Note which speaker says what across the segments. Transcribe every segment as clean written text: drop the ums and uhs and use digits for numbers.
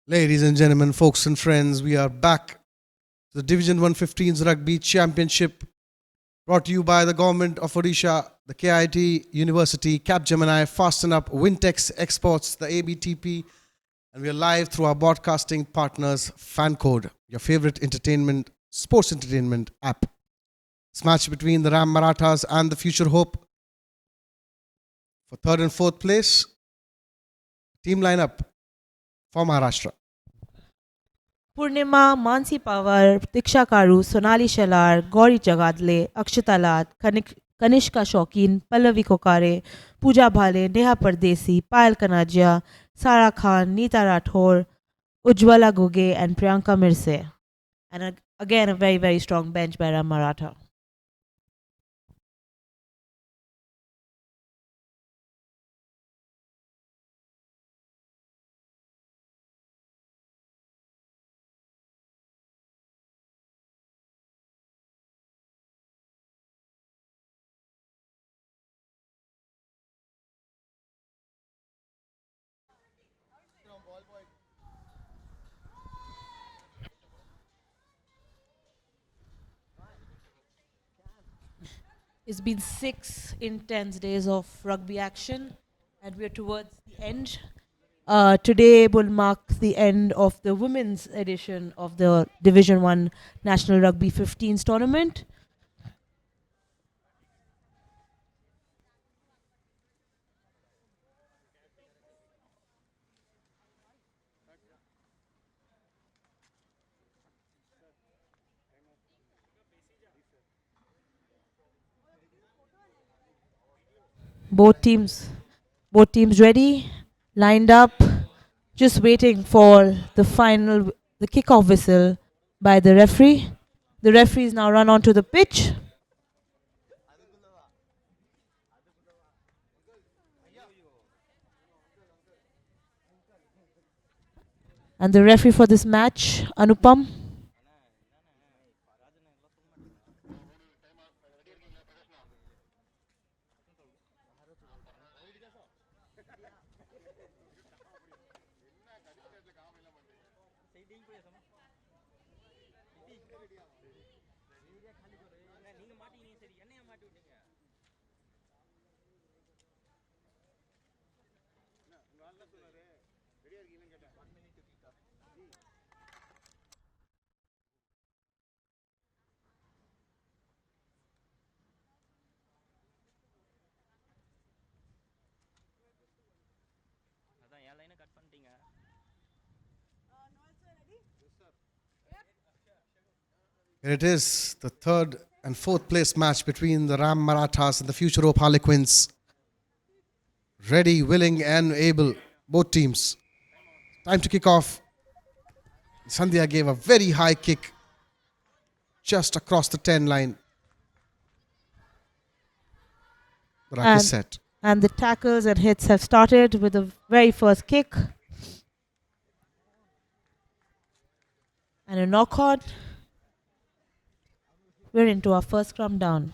Speaker 1: Ladies and gentlemen, folks and friends, we are back to the Division 115's Rugby Championship, brought to you by the Government of Odisha, the KIT University, Capgemini, Fasten Up, Wintex Exports, the ABTP, and we are live through our broadcasting partners, FanCode, your favorite entertainment, sports entertainment app. This match between the Ram Marathas and the Future Hope for third and fourth place. Team lineup for Maharashtra.
Speaker 2: Purnima, Mansi Pawar, Diksha Karu, Sonali Shelar, Gauri Jagadle, Akshita Lat, Kanishka Shaukin, Pallavi Kokare, Pooja Bhale, Neha Pardesi, Payal Kanajia, Sara Khan, Neeta Rathore, Ujjwala Guge and Priyanka Mirse. And again, a very, very strong bench by Ram Maratha. It's been 6 intense days of rugby action, and we're towards the end. Today will mark the end of the women's edition of the Division 1 National Rugby 15s tournament. Both teams, both teams ready, lined up, just waiting for the kickoff whistle by the referee. The referee is now run onto the pitch. And the referee for this match, Anupam.
Speaker 1: Here it is, the third and fourth place match between the Ram Marathas and the Future Hope Harlequins. Ready, willing, and able, both teams. Time to kick off. Sandhya gave a very high kick just across the 10 line. The rack is set.
Speaker 2: And the tackles and hits have started with the very first kick. And a knockout. We're into our first scrum down.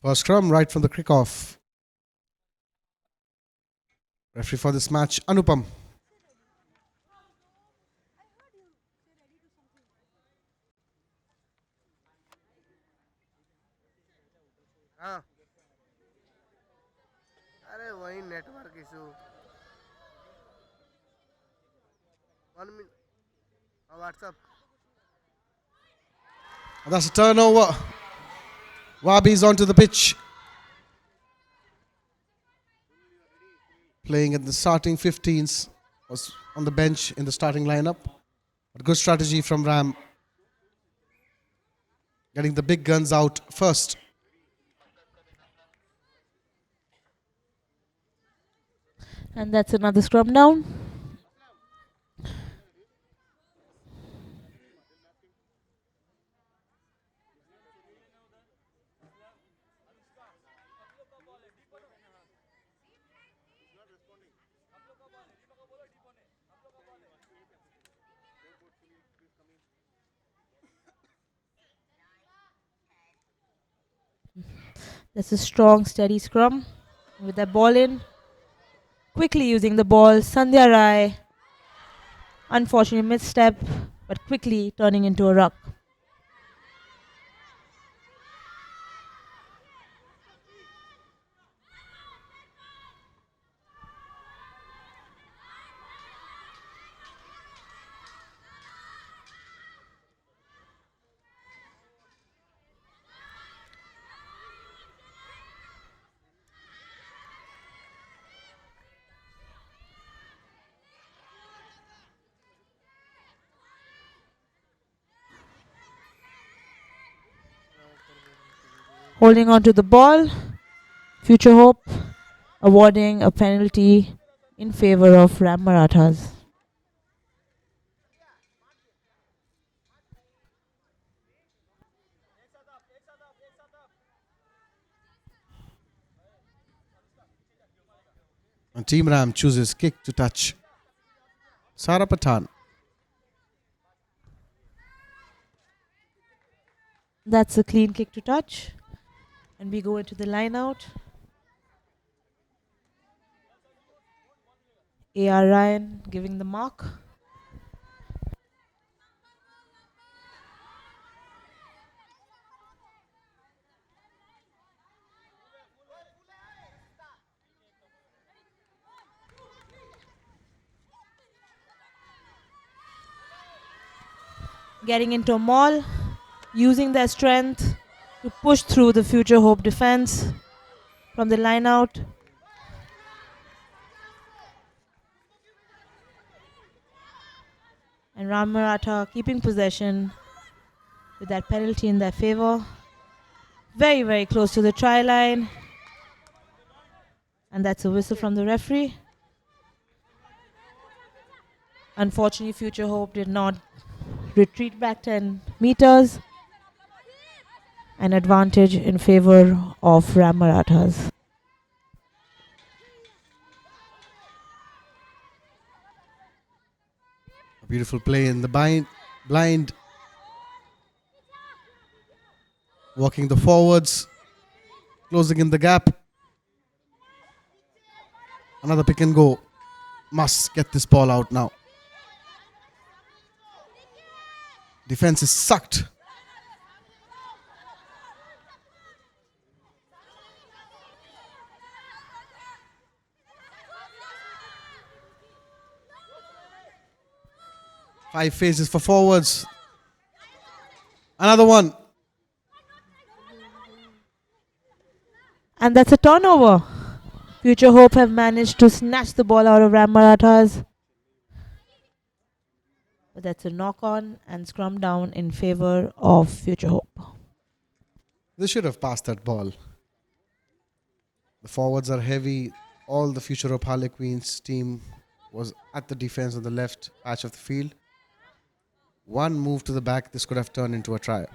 Speaker 1: First scrum right from the kickoff. Referee for this match, Anupam.
Speaker 3: हाँ अरे वही network issue 1 minute WhatsApp
Speaker 1: That's a turnover. Wabi's onto the pitch. Playing at the starting 15s. Was on the bench in the starting lineup. But good strategy from Ram. Getting the big guns out first.
Speaker 2: And that's another scrum down. That's a strong, steady scrum. With that ball in, quickly using the ball, Sandhya Rai, unfortunately misstep, but quickly turning into a ruck. Holding on to the ball, Future Hope awarding a penalty in favor of Ram Marathas.
Speaker 1: And Team Ram chooses kick to touch. Sara Pathan.
Speaker 2: That's a clean kick to touch. And we go into the line out. A.R. Ryan giving the mark. Getting into a maul, using their strength to push through the Future Hope defense from the line out. And Ram Maratha keeping possession with that penalty in their favor. Very, very close to the try line. And that's a whistle from the referee. Unfortunately, Future Hope did not retreat back 10 meters. An advantage in favor of Ram Marathas.
Speaker 1: A beautiful play in the blind. Walking the forwards. Closing in the gap. Another pick and go. Must get this ball out now. Defense is sucked. Five phases for forwards. Another one.
Speaker 2: And that's a turnover. Future Hope have managed to snatch the ball out of Ram Marathas. But that's a knock on and scrum down in favor of Future Hope.
Speaker 1: They should have passed that ball. The forwards are heavy. All the Future of Harlequins team was at the defense on the left patch of the field. One move to the back, this could have turned into a try.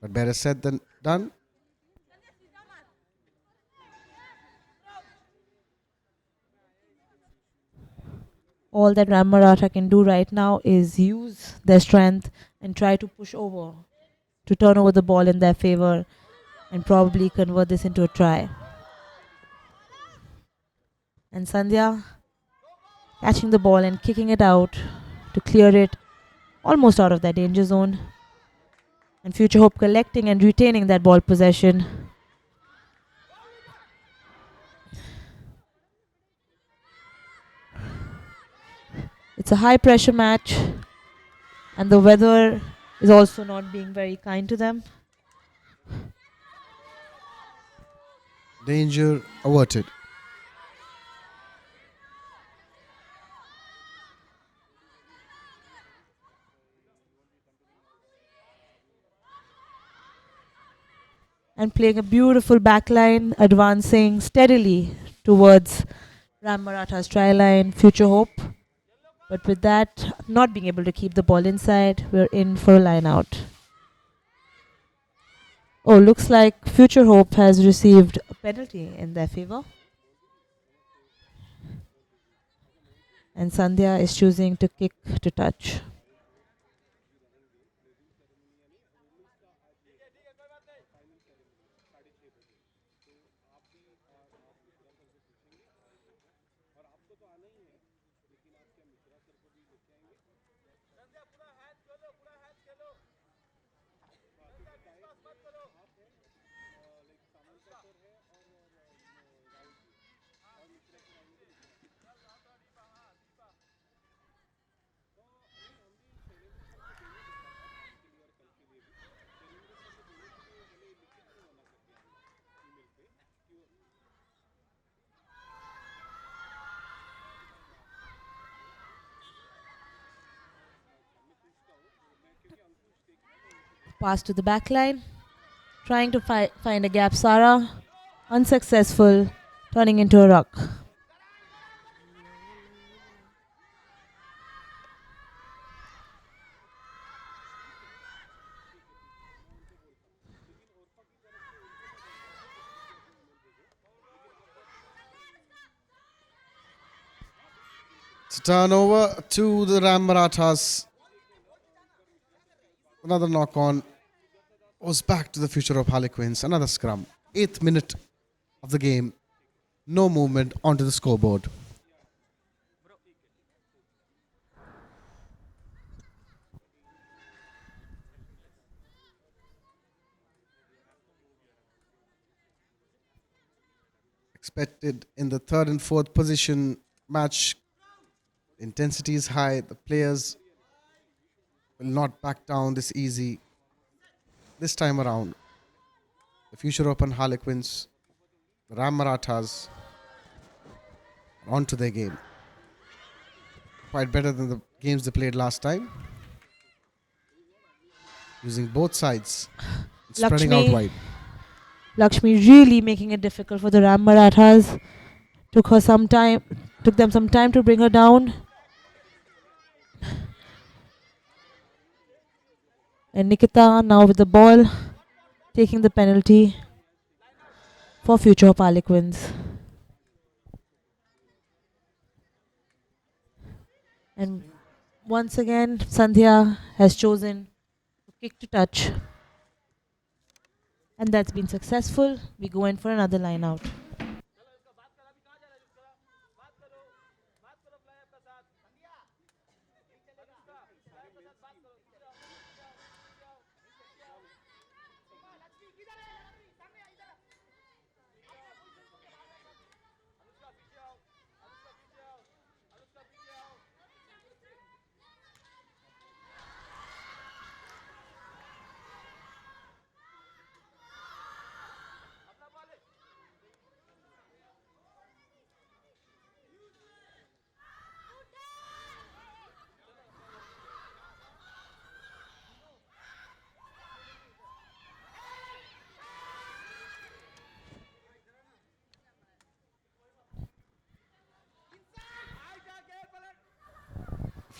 Speaker 1: But better said than done.
Speaker 2: All that Ram Maratha can do right now is use their strength and try to push over, to turn over the ball in their favor and probably convert this into a try. And Sandhya catching the ball and kicking it out to clear it almost out of that danger zone. And Future Hope collecting and retaining that ball possession. It's a high pressure match and the weather is also not being very kind to them.
Speaker 1: Danger averted.
Speaker 2: And playing a beautiful backline, advancing steadily towards Ram Maratha's try line, Future Hope. But with that, not being able to keep the ball inside, we're in for a line out. Oh, looks like Future Hope has received a penalty in their favor. And Sandhya is choosing to kick to touch. Pass to the back line. Trying to find a gap, Sara. Unsuccessful. Turning into a ruck.
Speaker 1: It's a turnover to the Ram Marathas. Another knock on. Was back to the future of Harlequins. Another scrum. 8th minute of the game. No movement onto the scoreboard. Expected in the third and fourth position match. Intensity is high. The players will not back down this easy. This time around, the future open Harlequins, the Ram Marathas, are onto their game. Quite better than the games they played last time. Using both sides, spreading out wide.
Speaker 2: Lakshmi really making it difficult for the Ram Marathas. Took them some time to bring her down. And Nikita now with the ball, taking the penalty for future of Harlequins. And once again, Sandhya has chosen to kick to touch. And that's been successful. We go in for another line out.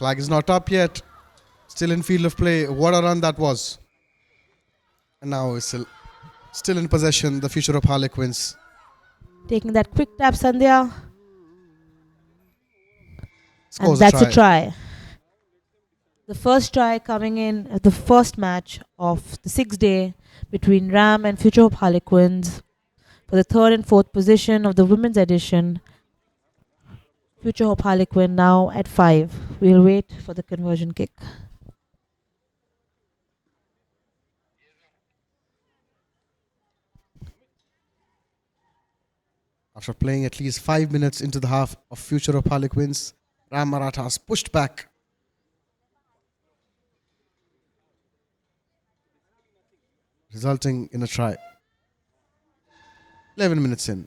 Speaker 1: Flag is not up yet. Still in field of play. What a run that was. And now it's still in possession, the future of Harlequins.
Speaker 2: Taking that quick tap, Sandhya.
Speaker 1: Scores
Speaker 2: And that's
Speaker 1: a try.
Speaker 2: The first try coming in at the first match of the 6th day between Ram and Future Hope Harlequins for the third and fourth position of the women's edition. Future Hope Harlequin now at 5. We'll wait for the conversion kick.
Speaker 1: After playing at least 5 minutes into the half of future of Harlequins, Ram Marathas pushed back. Resulting in a try. 11 minutes in.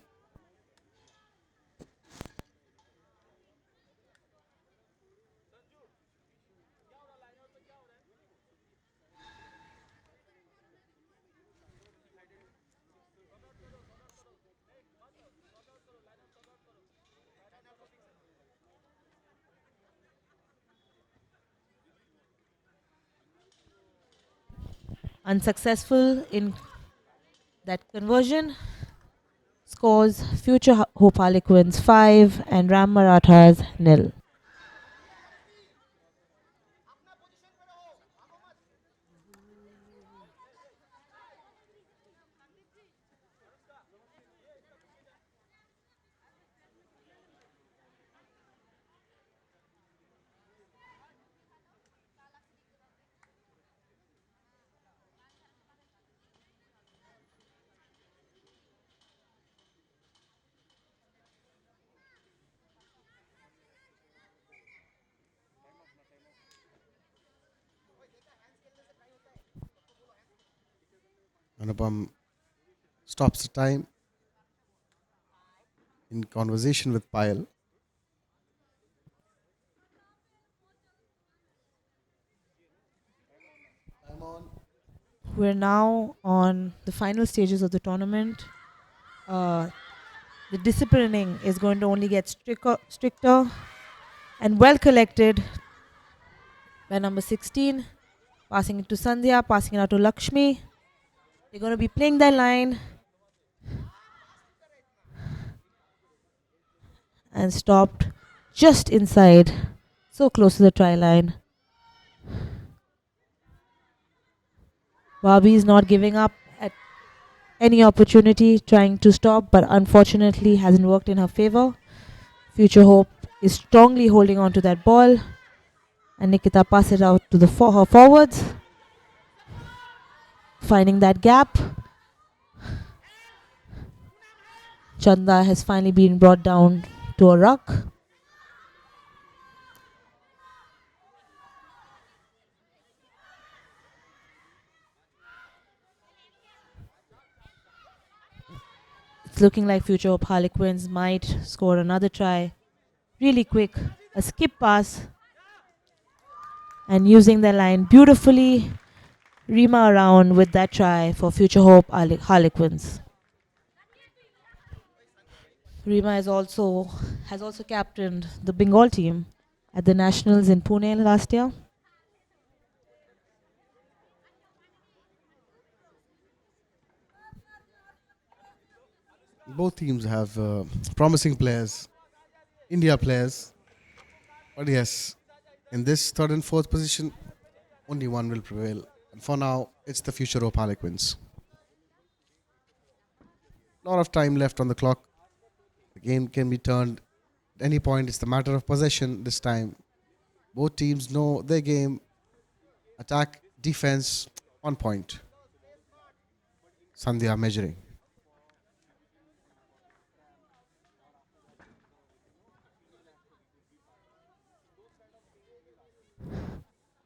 Speaker 2: Unsuccessful in that conversion. Scores Future Hope Harlequins 5 and Ram Marathas 0.
Speaker 1: Anupam stops the time in conversation with Payal.
Speaker 2: We're now on the final stages of the tournament. Uh, the disciplining is going to only get stricter and well collected by number 16. Passing it to Sandhya, passing it out to Lakshmi. They're going to be playing their line and stopped just inside, so close to the try line. Barbie is not giving up at any opportunity, trying to stop, but unfortunately hasn't worked in her favor. Future Hope is strongly holding on to that ball, and Nikita passes it out to her forwards, finding that gap. Chanda has finally been brought down to a ruck. It's looking like Future Hope Harlequins might score another try. Really quick, a skip pass, and using their line beautifully, Rima around with that try for Future Hope Harlequins. Rima has also captained the Bengal team at the Nationals in Pune last year.
Speaker 1: Both teams have promising players, India players. But yes, in this third and fourth position, only one will prevail. And for now, it's the future of Harlequins. A lot of time left on the clock. The game can be turned at any point. It's the matter of possession this time. Both teams know their game. Attack, defense, on point. Sandhya measuring.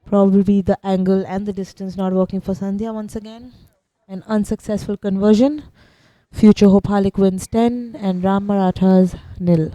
Speaker 2: Probably the angle and the distance not working for Sandhya once again. An unsuccessful conversion. Future Hope Harlequins 10 and Ram Marathas nil.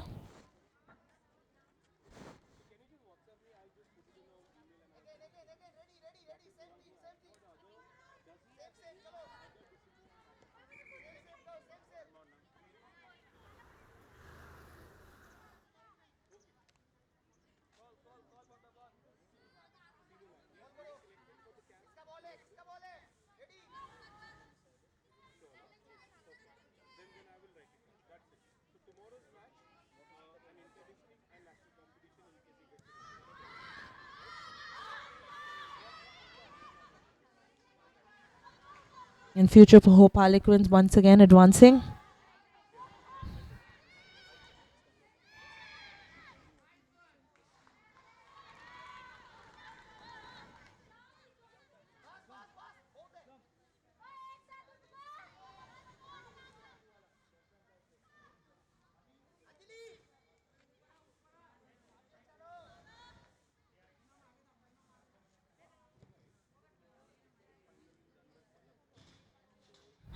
Speaker 2: In Future Hope Harlequins once again advancing.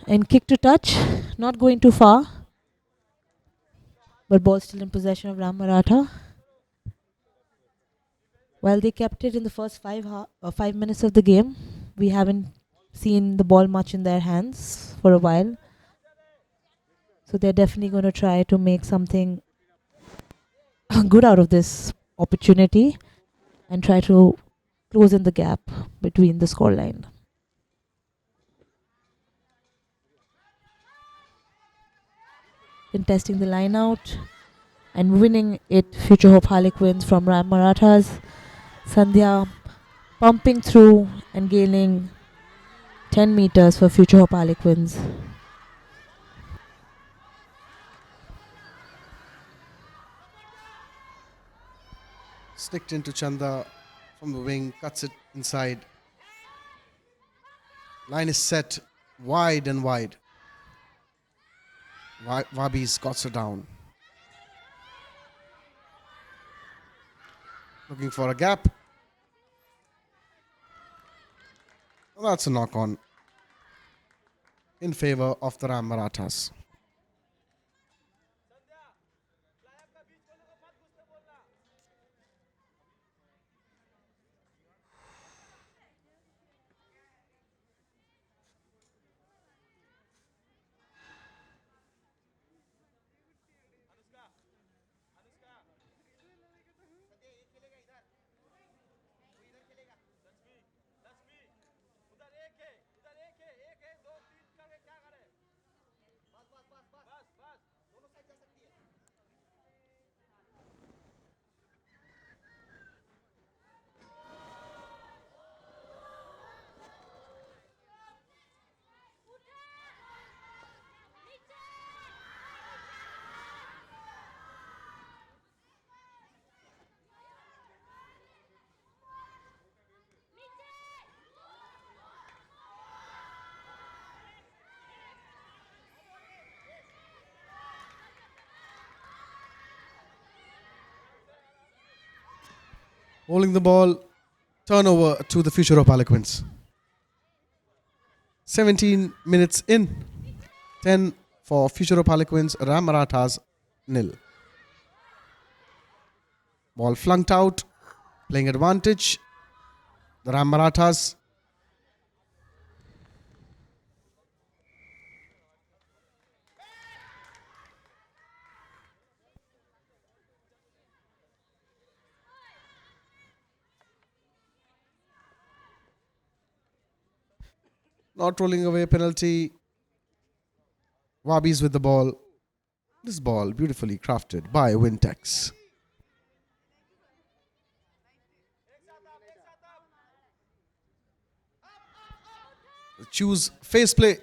Speaker 2: And kick to touch, not going too far, but ball still in possession of Ram Maratha. While they kept it in the first 5 minutes of the game, we haven't seen the ball much in their hands for a while. So they're definitely going to try to make something good out of this opportunity and try to close in the gap between the scoreline. Contesting the line out and winning it, Future Hope Harlequins from Ram Marathas. Sandhya pumping through and gaining 10 meters for Future Hope Harlequins.
Speaker 1: Sticked into Chanda from the wing, cuts it inside. Line is set wide and wide. Wabi's got her down. Looking for a gap. Well, that's a knock on. in favor of the Ram Marathas. Bowling the ball, turnover to the future of Harlequins. 17 minutes in, 10 for future of Harlequins, Ram Marathas nil. Ball flunked out, playing advantage. The Ram Marathas. Not rolling away penalty. Wabis with the ball. This ball beautifully crafted by Wintex. Choose face play.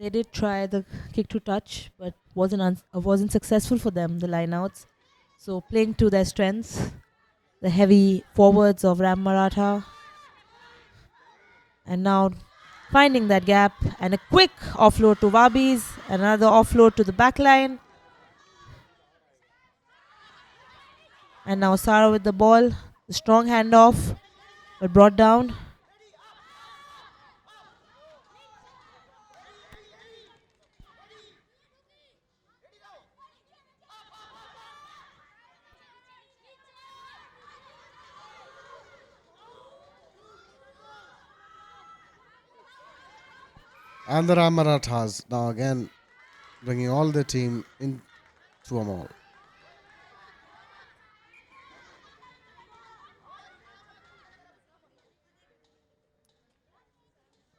Speaker 2: They did try the kick to touch, but wasn't successful for them, the lineouts. So playing to their strengths, the heavy forwards of Ram Maratha. And now finding that gap and a quick offload to Wabis, another offload to the back line. And now Sara with the ball, a strong handoff, but brought down.
Speaker 1: And the Ram Marathas now again bringing all their team into a mall.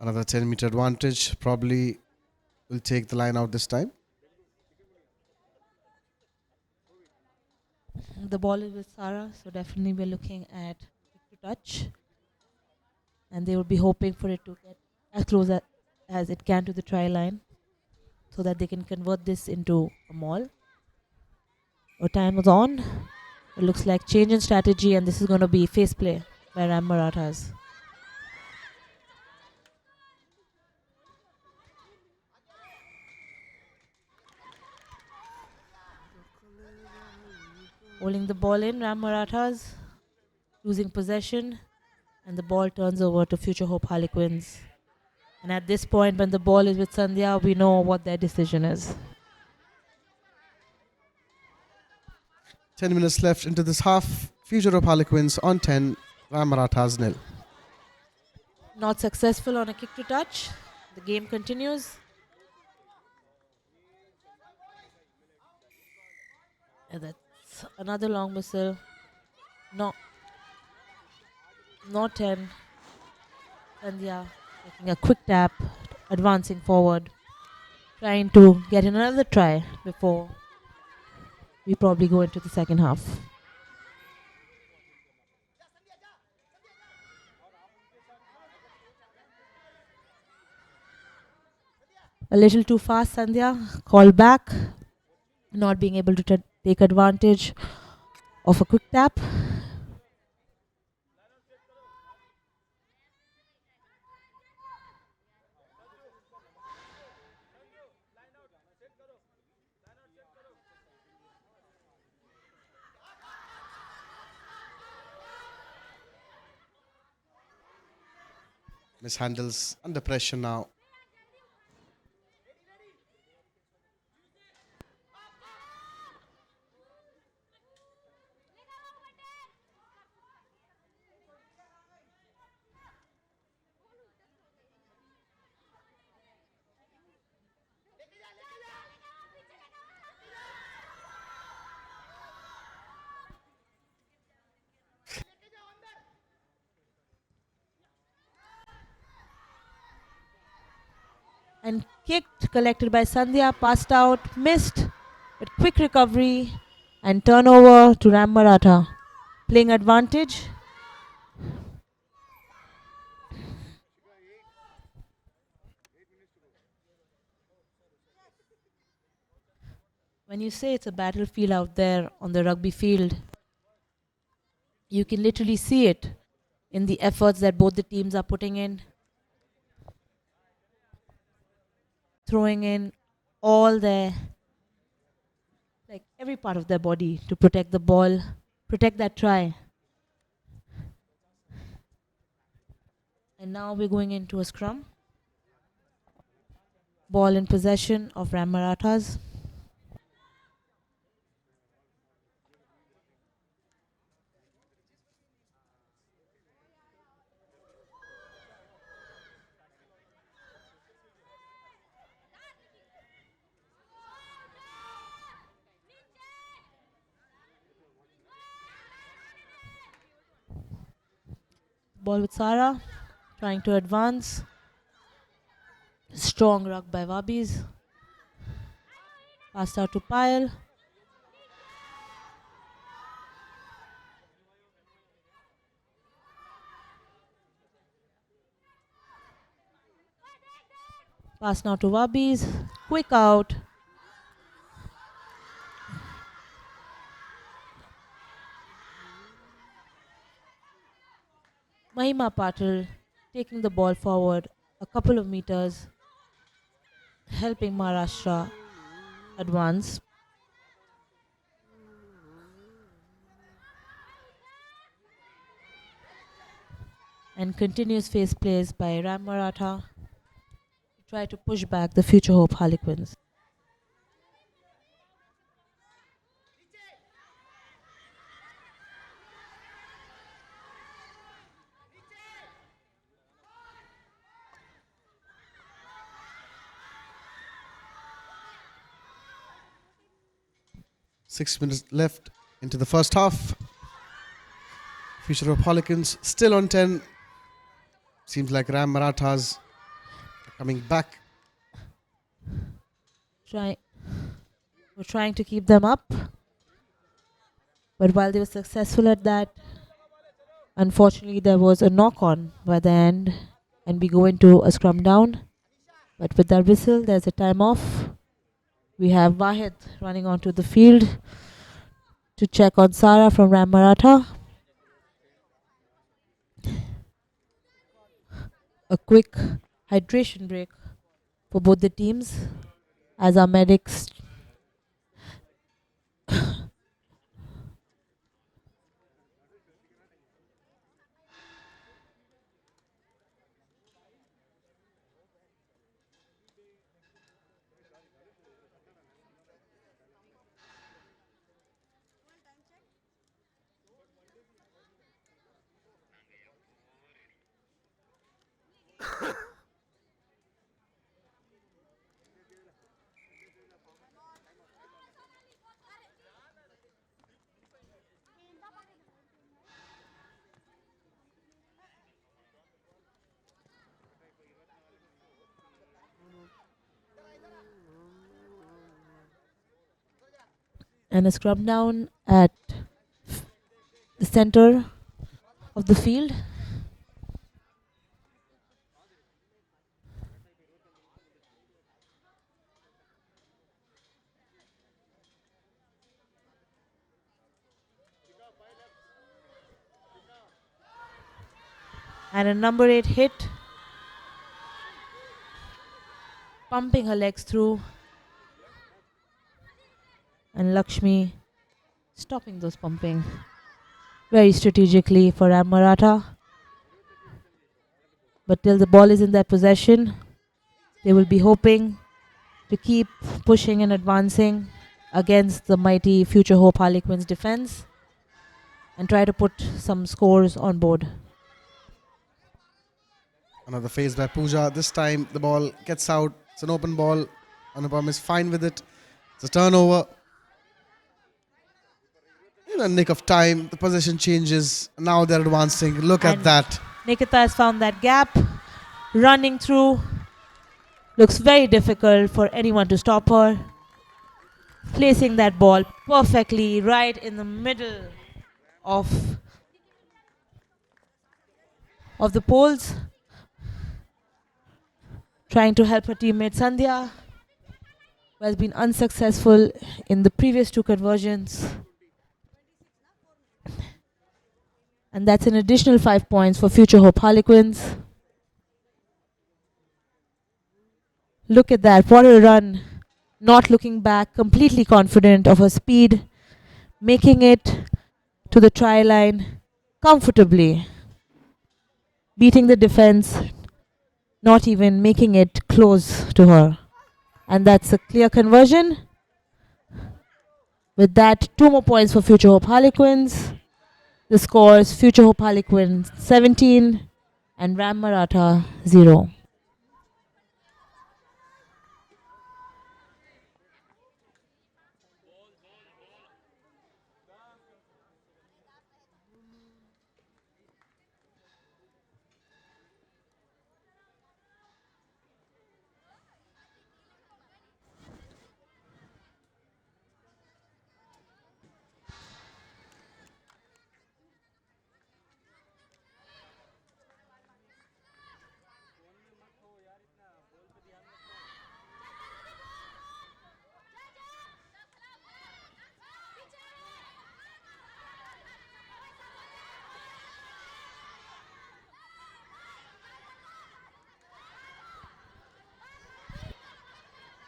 Speaker 1: Another 10-meter advantage. Probably will take the line out this time.
Speaker 2: The ball is with Sara, so definitely we're looking at kick to touch. And they will be hoping for it to get as close as it can to the try line so that they can convert this into a maul. Our time is on. It looks like change in strategy, and this is going to be face play by Ram Marathas. Holding the ball in, Ram Marathas losing possession, and the ball turns over to Future Hope Harlequins. And at this point, when the ball is with Sandhya, we know what their decision is.
Speaker 1: 10 minutes left into this half. Future of Harlequins on 10, Ram Marathas nil.
Speaker 2: Not successful on a kick to touch. The game continues. And that's another long whistle. Not 10. Sandhya taking a quick tap, advancing forward, trying to get in another try before we probably go into the second half. A little too fast, Sandhya. Call back. Not being able to take advantage of a quick tap.
Speaker 1: mishandles under pressure now.
Speaker 2: And kicked, collected by Sandhya, passed out, missed, but quick recovery and turnover to Ram Maratha. Playing advantage. When you say it's a battlefield out there on the rugby field, you can literally see it in the efforts that both the teams are putting in, throwing in all their, like every part of their body to protect the ball, protect that try. And now we're going into a scrum. Ball in possession of Ram Marathas. Ball with Sara, trying to advance. Strong ruck by Wabis. Passed out to Payal. Pass now to Wabis. Quick out. Mahima Patil taking the ball forward a couple of meters, helping Maharashtra advance. And continuous face plays by Ram Maratha to try to push back the future hope Harlequins.
Speaker 1: Six minutes left into the first half. Future of Harlequins still on 10. Seems like Ram Marathas are coming back.
Speaker 2: We're trying to keep them up. But while they were successful at that, unfortunately there was a knock-on by the end and we go into a scrum down. But with that whistle, there's a time off. We have Wahid running onto the field to check on Sara from Ram Maratha. A quick hydration break for both the teams as our medics and a scrum down at the center of the field. And a number 8 hit, pumping her legs through, and Lakshmi stopping those pumping very strategically for Ram Maratha. But till the ball is in their possession, they will be hoping to keep pushing and advancing against the mighty Future Hope Harlequins defense and try to put some scores on board.
Speaker 1: Another phase by Pooja. This time the ball gets out. It's an open ball. Anupam is fine with it. It's a turnover. In a nick of time, the possession changes. Now they're advancing. Look at
Speaker 2: And
Speaker 1: that.
Speaker 2: Nikita has found that gap, running through. Looks very difficult for anyone to stop her. Placing that ball perfectly right in the middle of the poles. Trying to help her teammate Sandhya, who has been unsuccessful in the previous two conversions. And that's an additional 5 points for Future Hope Harlequins. Look at that, what a run. Not looking back, completely confident of her speed, making it to the try line comfortably, beating the defense, not even making it close to her. And that's a clear conversion. With that, 2 more points for Future Hope Harlequins. The scores: Future Hope Harlequins 17 and Ram Maratha 0.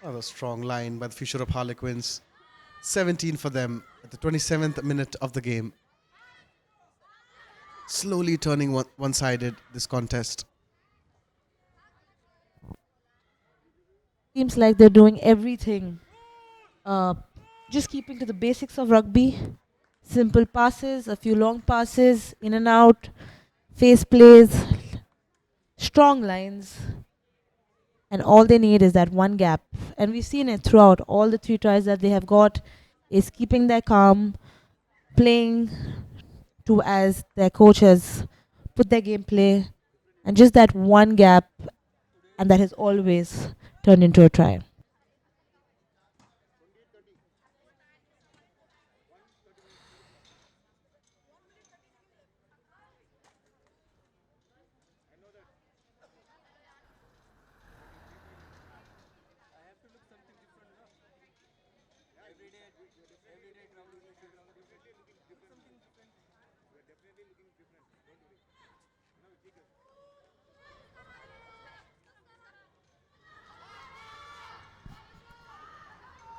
Speaker 1: Another strong line by the Future of Harlequins. 17 for them at the 27th minute of the game. Slowly turning one-sided this contest.
Speaker 2: Seems like they're doing everything. Just keeping to the basics of rugby. Simple passes, a few long passes, in and out, face plays, strong lines. And all they need is that one gap. And we've seen it throughout all the 3 tries that they have got, is keeping their calm, playing to as their coach has put their gameplay, and just that one gap, and that has always turned into a try.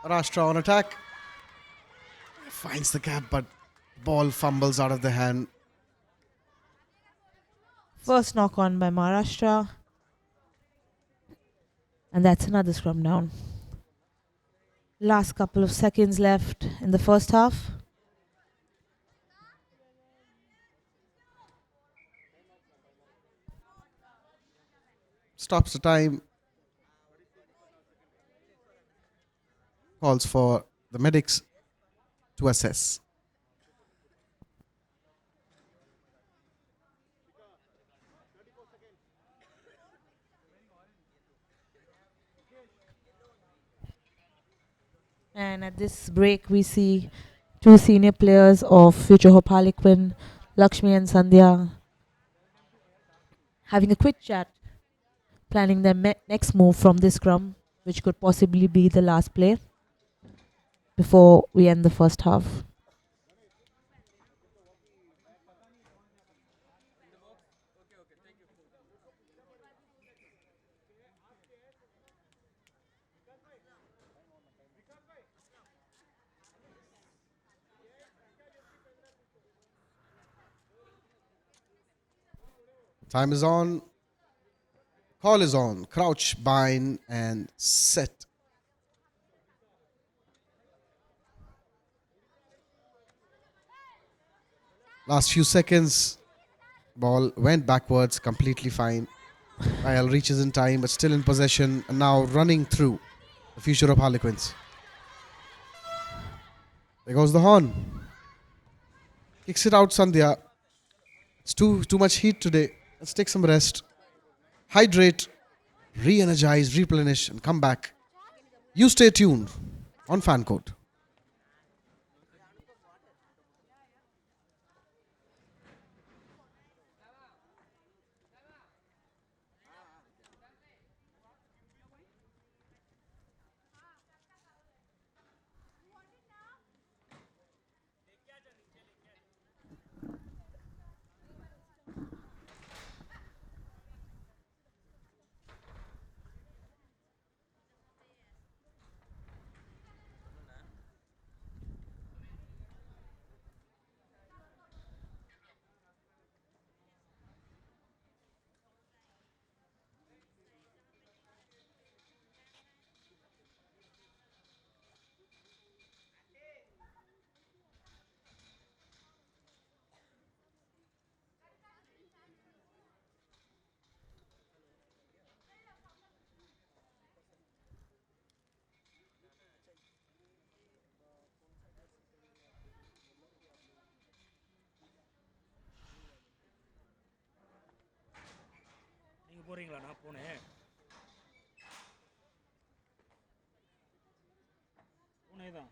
Speaker 1: Rashtra on attack. Finds the gap, but ball fumbles out of the hand.
Speaker 2: First knock on by Maharashtra. And that's another scrum down. Last couple of seconds left in the first half.
Speaker 1: Stops the time. Calls for the medics to assess.
Speaker 2: And at this break, we see 2 senior players of Future Hope Harlequin, Lakshmi and Sandhya, having a quick chat, planning their next move from this scrum, which could possibly be the last play before we end the first half.
Speaker 1: Time is on. Call is on. Crouch, bind, and set. Last few seconds, ball went backwards, completely fine. Kyle reaches in time, but still in possession, and now running through the future of Harlequins. There goes the horn. Kicks it out, Sandhya. It's too much heat today. Let's take some rest. Hydrate, re-energize, replenish, and come back. You stay tuned on Fan Court.
Speaker 4: நீங்கள் போகிறீங்களா? நான் போனேன் தான்.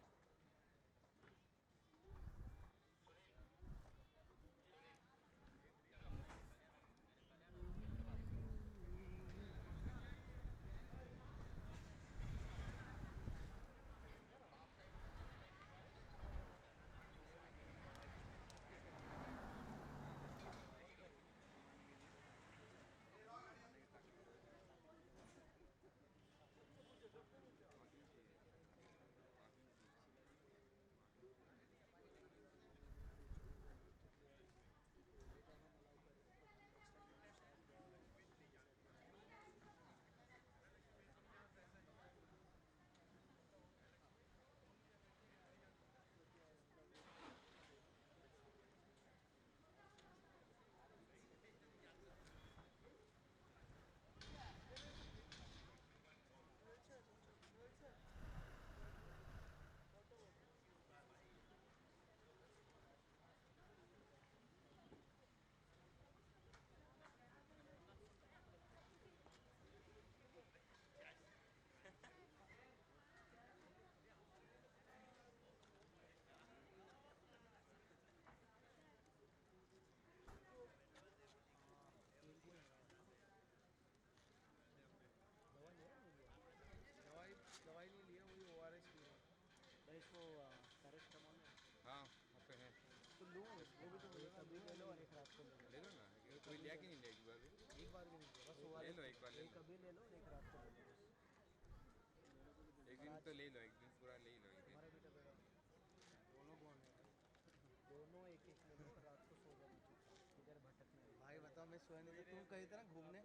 Speaker 3: भाई बताओ, मैं सोया नहीं था, तुम कही था ना घूमने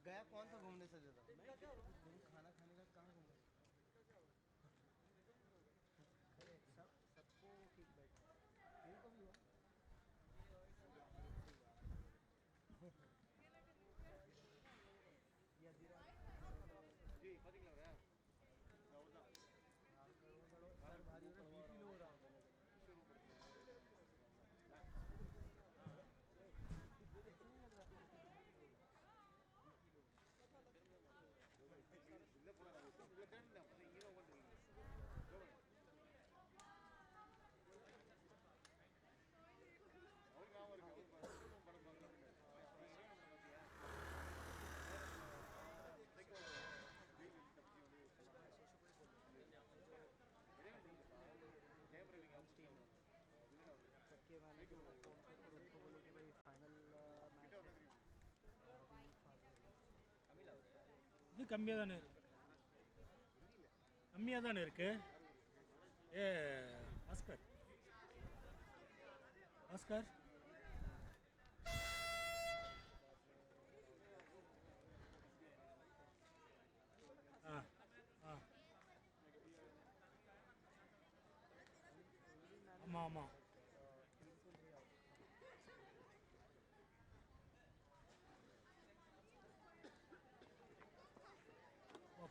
Speaker 3: गया, कौन था घूमने से ज्यादा? तुम खाना खाने का कहाँ घूमे? सबको ठीक बैठा है, को भी हुआ। सर भारी हो रहा है, बीपी लो हो रहा है।
Speaker 4: இது கம்மியாக தானே இருக்கு. ஏ ஆஸ்கர் ஆஸ்கர் ஆமாம்.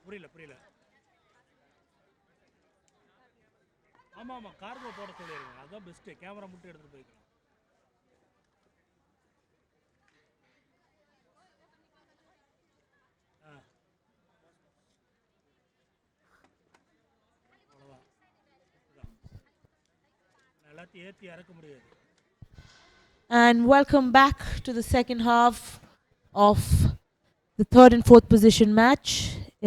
Speaker 4: புரியல புரியல. ஆமாம் ஆமாம், கார்கோ போட சொல்லிடுங்க, அதுதான் பெஸ்ட்டு. கேமரா மட்டும் எடுத்துகிட்டு போய்க்கலாம். ஆ, அவ்வளோதான். இதுதான். நான் எல்லாத்தையும் ஏற்றி இறக்க முடியாது.
Speaker 2: And welcome back to the second half of the third and fourth position match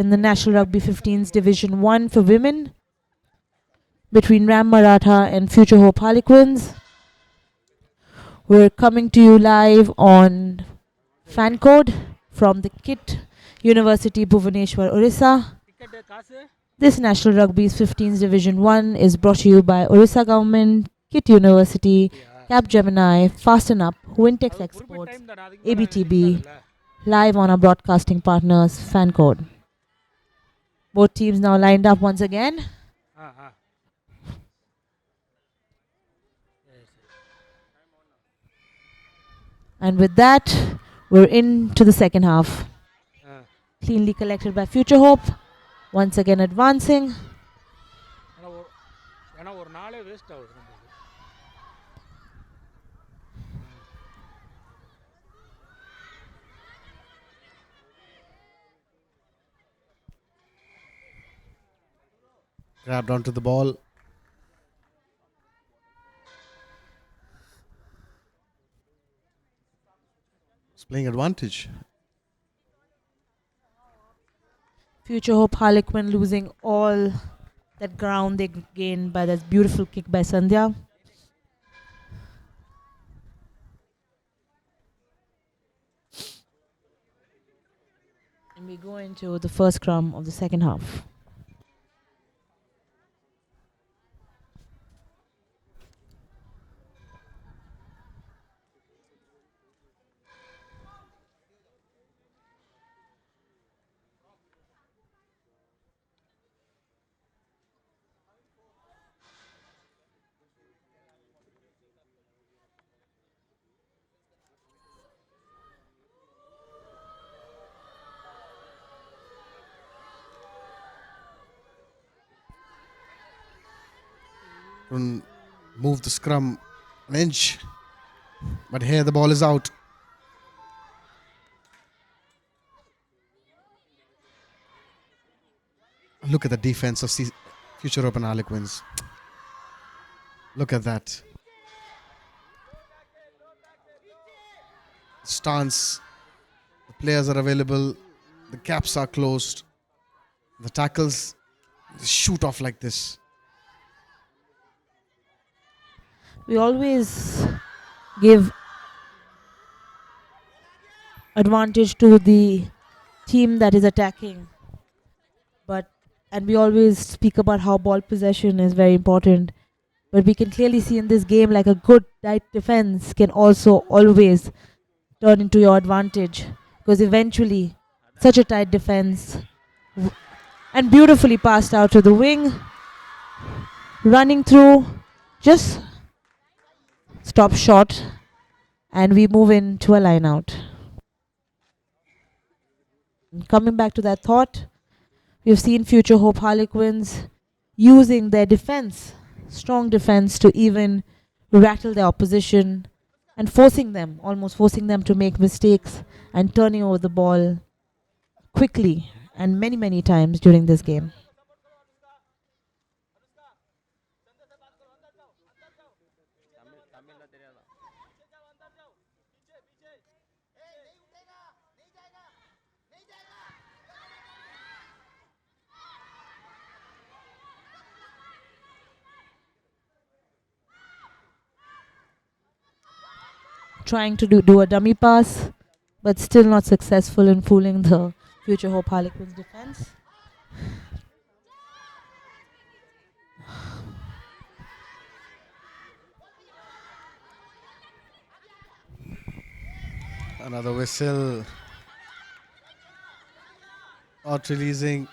Speaker 2: in the National Rugby 15's Division 1 for women between Ram Maratha and Future Hope Harlequins. We're coming to you live on fan code from the KIT University Bhubaneswar, Orissa.
Speaker 4: Ticket காசு
Speaker 2: This National Rugby's 15's Division 1 is brought to you by Orissa Government, KIT University, Capgemini, Fasten Up, Wintex
Speaker 4: குறிப்பிட்ட
Speaker 2: Exports,
Speaker 4: time தானே, அதுக்கு மேலே
Speaker 2: ABTB,
Speaker 4: நிற்காதுல்ல.
Speaker 2: live on our broadcasting partners, fan code. Both teams now lined up once again.
Speaker 4: ஆ ஆ, சரி சரி.
Speaker 2: And with that, we're into the second half.
Speaker 4: Ah,
Speaker 2: Cleanly collected by Future Hope, once again advancing.
Speaker 4: ஏன்னா ஒரு நாளே waste ஆகுது நம்மளுக்கு.
Speaker 1: Grabbed onto the ball. It's playing advantage.
Speaker 2: Future Hope Harlequin losing all that ground they gained by that beautiful kick by Sandhya. And we go into the first scrum of the second half.
Speaker 1: Couldn't move the scrum an inch. But here the ball is out. Look at the defense of Future Open Harlequins. Look at that. Stance. The players are available. The gaps are closed. The tackles shoot off like this.
Speaker 2: We always give advantage to the team that is attacking, and we always speak about how ball possession is very important, but we can clearly see in this game like a good tight defense can also always turn into your advantage, because eventually such a tight defense and beautifully passed out to the wing, running through, just stop short, and we move into a line out. Coming back to that thought, we've seen Future Hope Harlequins using their defense, strong defense, to even rattle their opposition and almost forcing them to make mistakes and turning over the ball quickly and many, many times during this game. Trying to do a dummy pass, but still not successful in fooling the Future Hope Harlequins defense.
Speaker 1: Another whistle. Out releasing.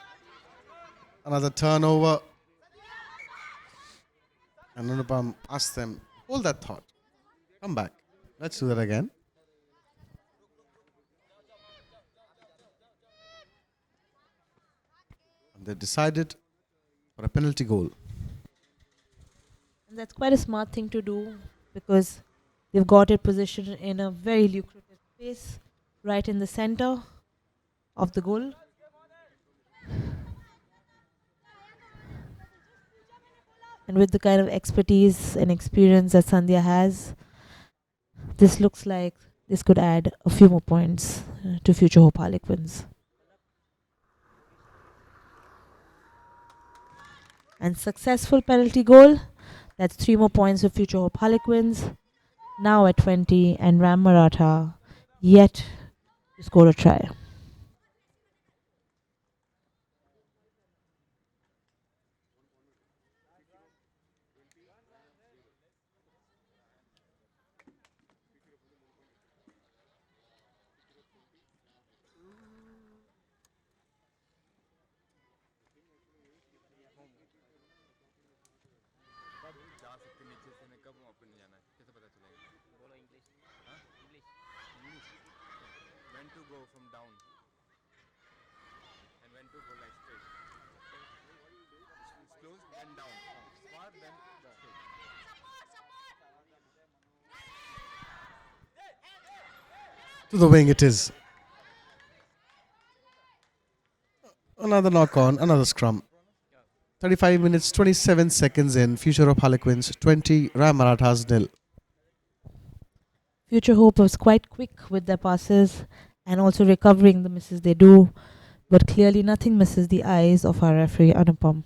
Speaker 1: Another turnover. And Anupam asked them, hold that thought. Come back. Let's do that again. And they decided for a penalty goal.
Speaker 2: And that's quite a smart thing to do because they've got it positioned in a very lucrative space right in the center of the goal. And with the kind of expertise and experience that Sandhya has, this looks like this could add a few more points to Future Hope Harlequins. And successful penalty goal. That's 3 more points for Future Hope Harlequins. Now at 20, and Ram Maratha yet to score a try.
Speaker 5: When to go from down and when to go like straight. It's close then down. Smart then straight.
Speaker 1: To the wing it is. Another knock on, another scrum. 35 minutes, 27 seconds in. Future of Harlequins 20, Ram Marathas nil.
Speaker 2: Future Hope was quite quick with their passes and also recovering the misses they do, but clearly nothing misses the eyes of our referee Anupam.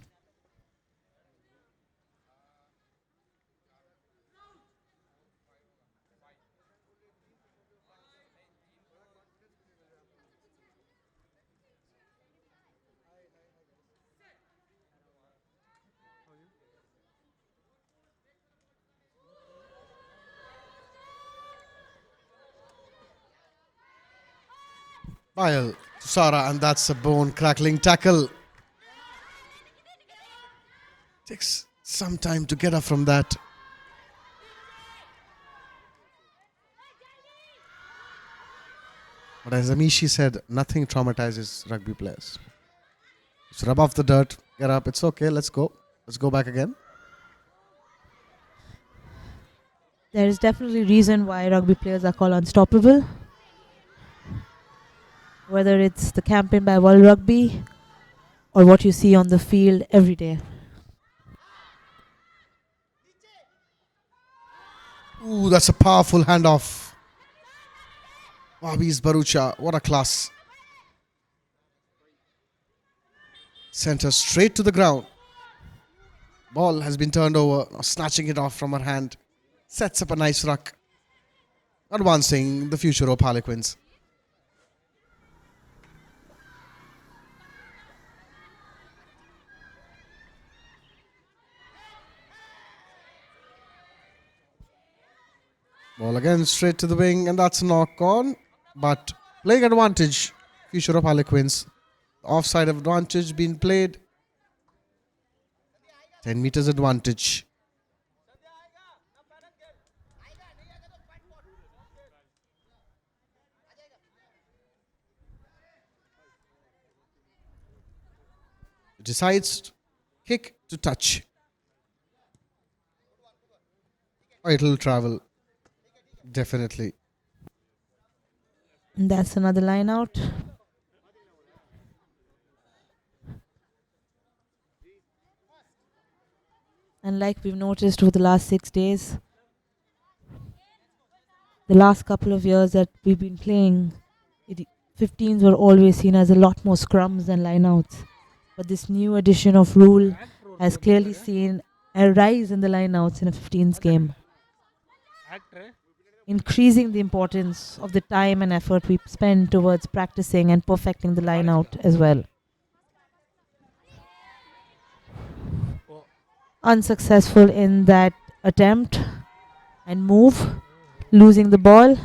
Speaker 1: Bile to Sara, and that's a bone crackling tackle. Takes some time to get up from that. But as Amishi said, nothing traumatizes rugby players. Just rub off the dirt, get up, it's okay, let's go. Let's go back again.
Speaker 2: There is definitely reason why rugby players are called unstoppable. Whether it's the campaign by World Rugby or what you see on the field every day.
Speaker 1: Ooh, that's a powerful handoff. Wabi's Barucha, what a class. Center straight to the ground. Ball has been turned over, now snatching it off from her hand. Sets up a nice ruck. Advancing the future of Harlequins. Ball again straight to the wing, and that's a knock on. But playing advantage, future of Harlequins. Offside advantage being played. 10 meters advantage. Decides kick to touch. Or it'll travel. Definitely.
Speaker 2: And that's another line out. And like we've noticed over the last 6 days, the last couple of years that we've been playing, 15s were always seen as a lot more scrums than lineouts. But this new addition of rule has clearly seen a rise in the lineouts in a 15s game,
Speaker 4: Actor.
Speaker 2: increasing the importance of the time and effort we spend towards practicing and perfecting the lineout as well.
Speaker 4: Oh,
Speaker 2: Unsuccessful in that attempt and move, losing the ball.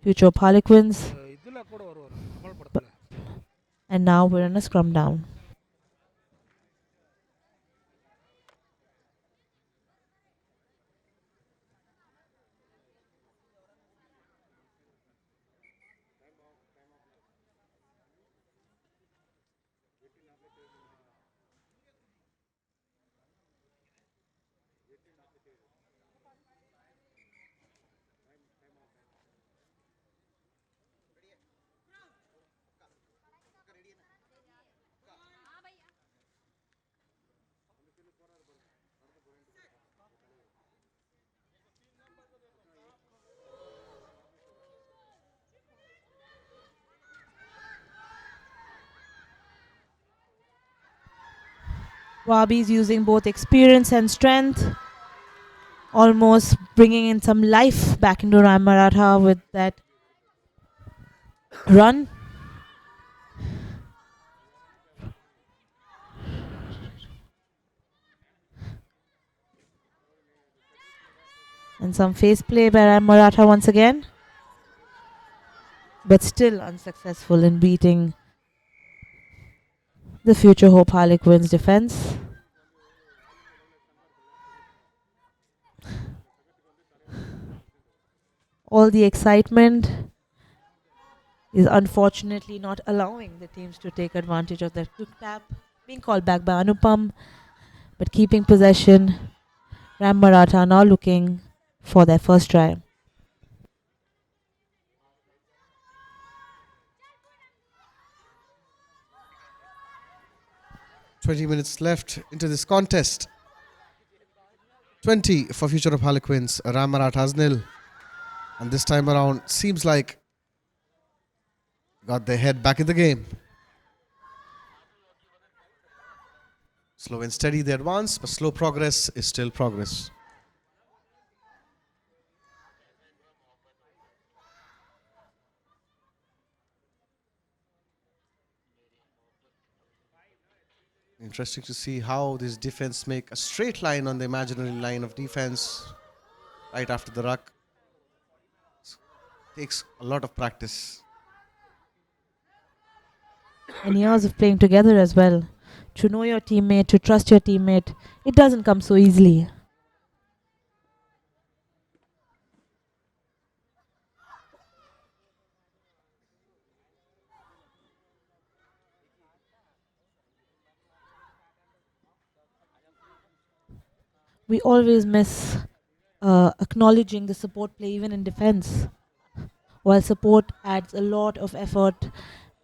Speaker 2: Future of Harlequins,
Speaker 4: இதுல கூட வருவார் கமல் படத்துல.
Speaker 2: and now we're in a scrum down. Wabi is using both experience and strength, almost bringing in some life back into Ram Maratha with that run. And some face play by Ram Maratha once again, but still unsuccessful in beating the Future Hope Harlequins defense. All the excitement is unfortunately not allowing the teams to take advantage of that quick tap being called back by Anupam, but keeping possession. Ram Maratha now looking for their first try.
Speaker 1: 20 minutes left into this contest. 20 for Future of Harlequins, Ram Marathas nil. And this time around, seems like got their head back in the game. Slow and steady they advance, but slow progress is still progress. Interesting to see how this defense make a straight line on the imaginary line of defense right after the ruck. Takes a lot of practice.
Speaker 2: And years of playing together as well. To know your teammate, to trust your teammate, it doesn't come so easily. We always miss acknowledging the support play even in defense. While support adds a lot of effort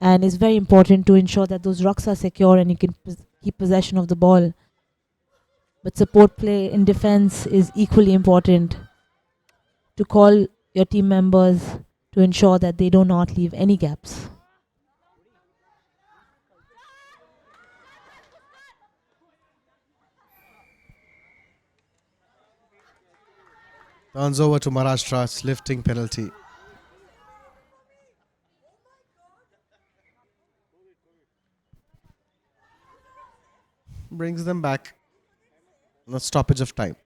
Speaker 2: and is very important to ensure that those rucks are secure and you can keep possession of the ball. But support play in defense is equally important to call your team members to ensure that they do not leave any gaps.
Speaker 1: Turns over to Maharashtra's lifting penalty. Brings them back. No stoppage of time.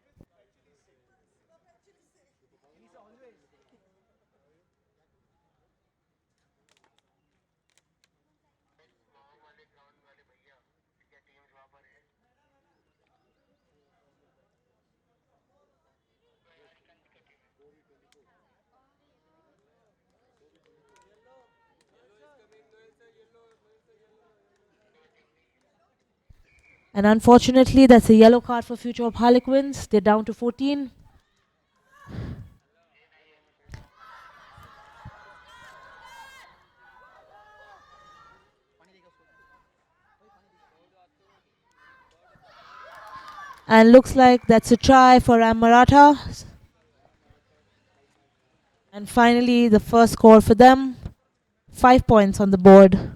Speaker 2: And unfortunately, that's a yellow card for Future of Harlequins. They're down to 14. And looks like that's a try for Ram Maratha. And finally, the first score for them. 5 points on the board.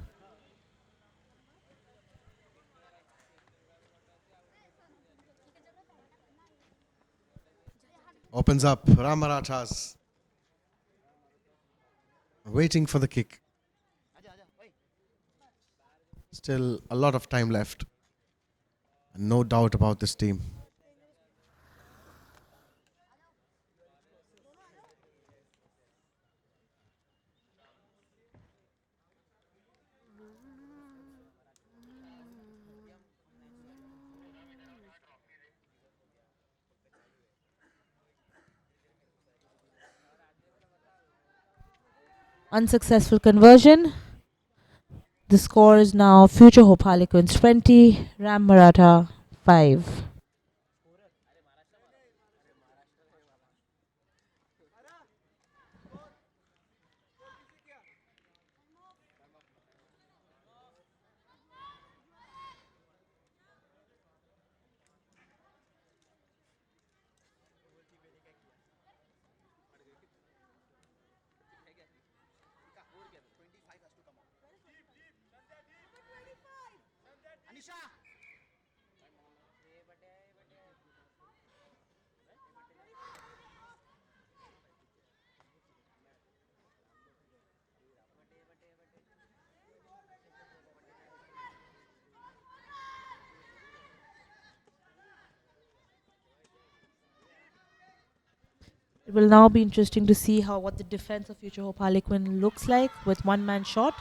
Speaker 1: Opens up. Ram Marathas waiting for the kick. Still a lot of time left. No doubt about this team.
Speaker 2: Unsuccessful conversion. The score is now Future Hope Harlequins 20, Ram Maratha 5. It will now be interesting to see how what the defense of Future Hope Harlequin looks like with one-man shot.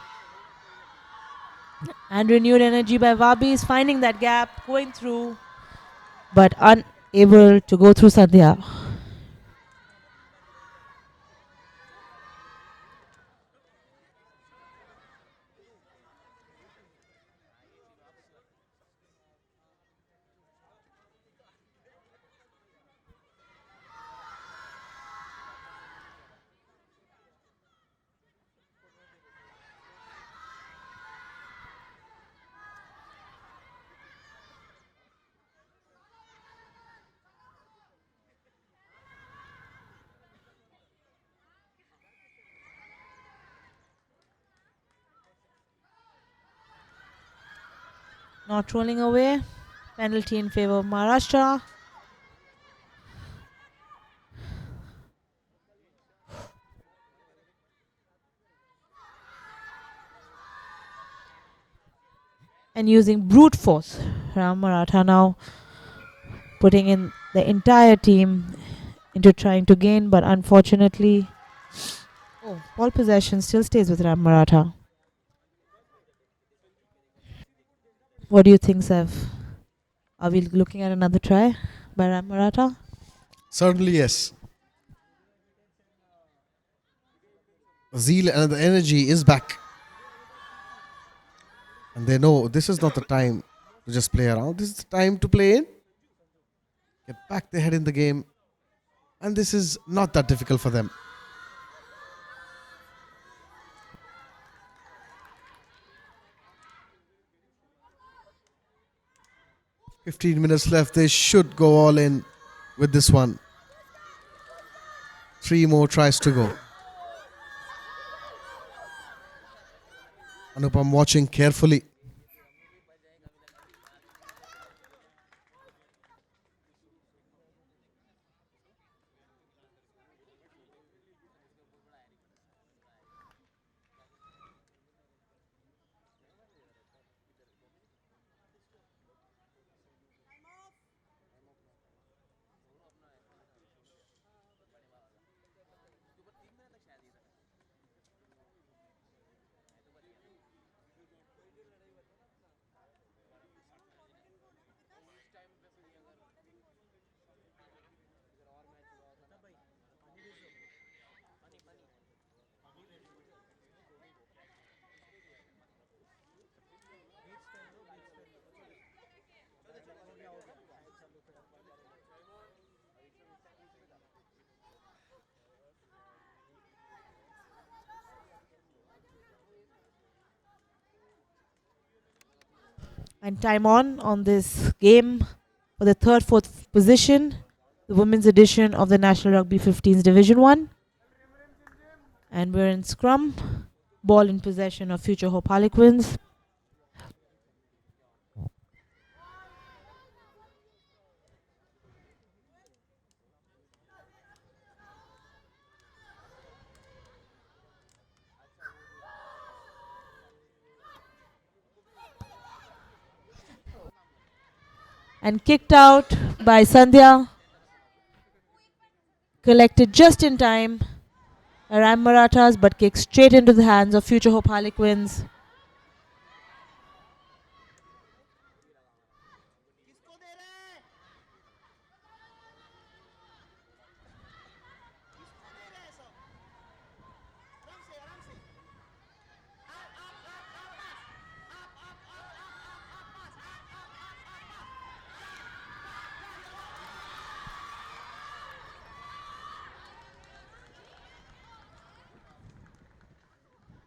Speaker 2: And renewed energy by Wabi is finding that gap, going through, but unable to go through Sandhya. Not rolling away. Penalty in favor of Maharashtra. And using brute force, Ram Maratha now putting in the entire team into trying to gain, but unfortunately, ball possession still stays with Ram Maratha. What do you think, Sev? Are we looking at another try by Ram Maratha?
Speaker 1: Certainly, yes. The zeal and the energy is back. And they know this is not the time to just play around. This is the time to play in. Get back their head in the game. And this is not that difficult for them. "15 minutes left. They should go all in with this one. 3 more tries to go." Anupam watching carefully.
Speaker 2: And time on this game for the third, fourth position, the women's edition of the National Rugby 15s Division 1. And we're in scrum. Ball in possession of Future Hope Harlequins. And kicked out by Sandhya. Collected just in time. Ram Marathas, but kicked straight into the hands of Future Hope Harlequins.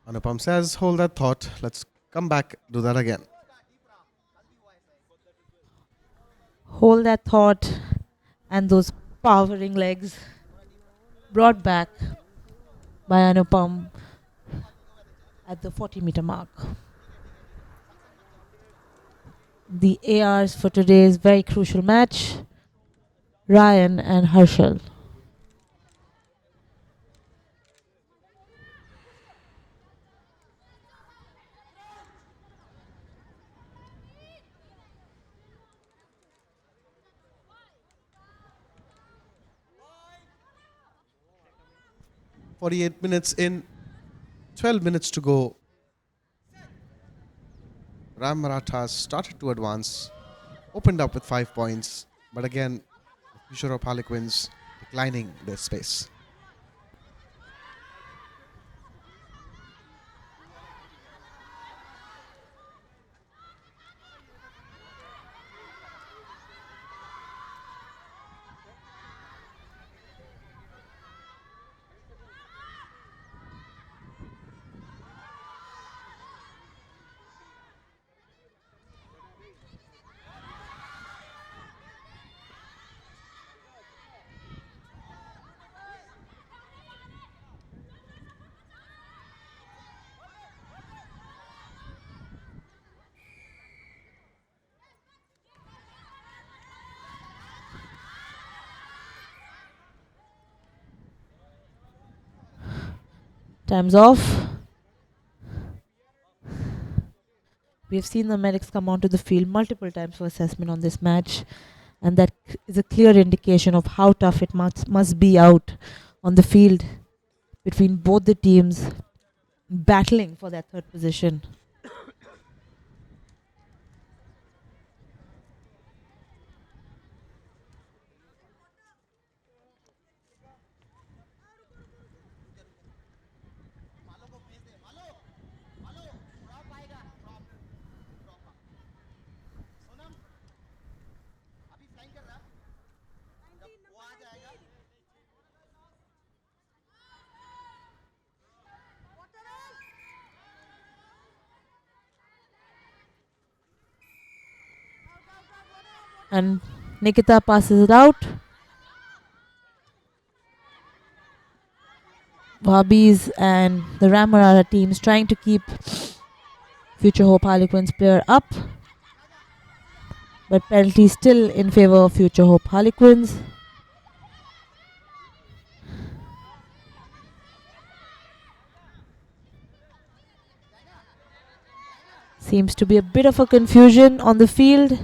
Speaker 1: Anupam says, hold that thought. Let's come back, do that again.
Speaker 2: Hold that thought, and those powering legs brought back by Anupam at the 40-meter mark. The ARs for today's very crucial match, Ryan and Harshal.
Speaker 1: 48 minutes in, 12 minutes to go. Ram Marathas started to advance, opened up with 5 points, but again, the future of Harlequins declining their space.
Speaker 2: Time's off. We have seen the medics come onto the field multiple times for assessment on this match, and that is a clear indication of how tough it must be out on the field between both the teams battling for that third position. And Nikita passes it out. Barbies and the Ramarara teams trying to keep Future Hope Harlequins player up, but penalty still in favor of Future Hope Harlequins. Seems to be a bit of a confusion on the field,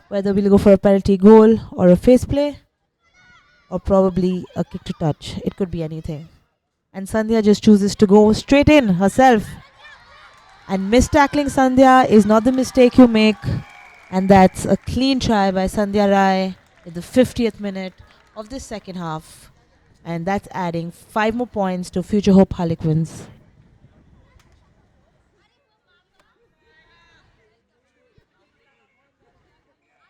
Speaker 2: whether we'll go for a penalty goal or a face play, or probably a kick to touch. It could be anything. And Sandhya just chooses to go straight in herself. And mistackling Sandhya is not the mistake you make. And that's a clean try by Sandhya Rai in the 50th minute of this second half. And that's adding 5 more points to Future Hope Harlequins.